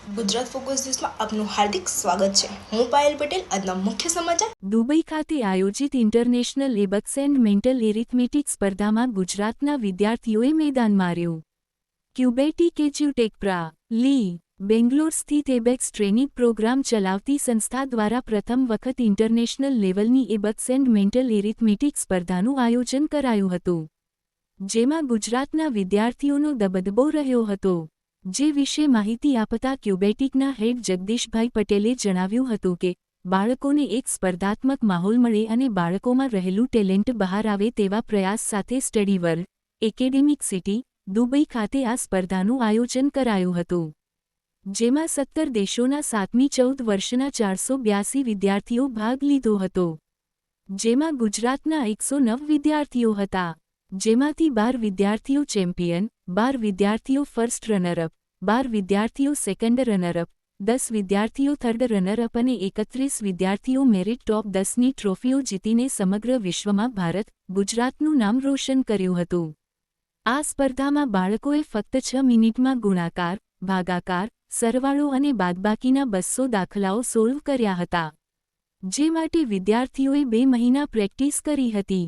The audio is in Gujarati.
ગુજરાત ફોકસ ન્યૂઝમાં આપનું હાર્દિક સ્વાગત છે। હું પાયલ પટેલ। આજના મુખ્ય સમાચાર। દુબઈ ખાતે આયોજિત ઇન્ટરનેશનલ એબેક્સ એન્ડ મેન્ટલ એરિથમેટિક સ્પર્ધામાં ગુજરાતના વિદ્યાર્થીઓએ મેદાન માર્યું। ક્યુબેટિક એજ્યુટેક પ્રા. લી. બેંગ્લોર સ્થિત એબેક્સ ટ્રેનિંગ પ્રોગ્રામ ચલાવતી સંસ્થા દ્વારા પ્રથમ વખત ઇન્ટરનેશનલ લેવલની એબેક્સ એન્ડ મેન્ટલ એરિથમેટિક સ્પર્ધાનું આયોજન કરાયું હતું, જેમાં ગુજરાતના વિદ્યાર્થીઓનો દબદબો રહ્યો હતો। જે વિશે માહિતી આપતા ક્યુબેટિકના હેડ જગદીશભાઈ પટેલે જણાવ્યું હતું કે બાળકોને એક સ્પર્ધાત્મક માહોલ મળે અને બાળકોમાં રહેલું ટેલેન્ટ બહાર આવે તેવા પ્રયાસ સાથે study world academic city, Dubai ખાતે આ સ્પર્ધાનું આયોજન કરાયું હતું, જેમાં 17 દેશોના 7મી 14 વર્ષના 482 વિદ્યાર્થીઓ ભાગ લીધો હતો, જેમાં ગુજરાતના 109 વિદ્યાર્થીઓ હતા, જેમાંથી 12 વિદ્યાર્થીઓ ચેમ્પિયન, 12 વિદ્યાર્થીઓ ફર્સ્ટ રનરઅપ, 12 વિદ્યાર્થીઓ સેકન્ડ રનરઅપ, 10 વિદ્યાર્થીઓ થર્ડ રનરઅપ અને 31 વિદ્યાર્થીઓ મેરિટ ટોપ 10ની ટ્રોફીઓ જીતીને સમગ્ર વિશ્વમાં ભારત, ગુજરાતનું નામ રોશન કર્યું હતું। આ સ્પર્ધામાં બાળકોએ ફક્ત 6 મિનિટમાં ગુણાકાર, ભાગાકાર, સરવાળો અને બાદબાકીના 200 દાખલાઓ સોલ્વ કર્યા હતા, જે માટે વિદ્યાર્થીઓએ 2 મહિના પ્રેક્ટિસ કરી હતી।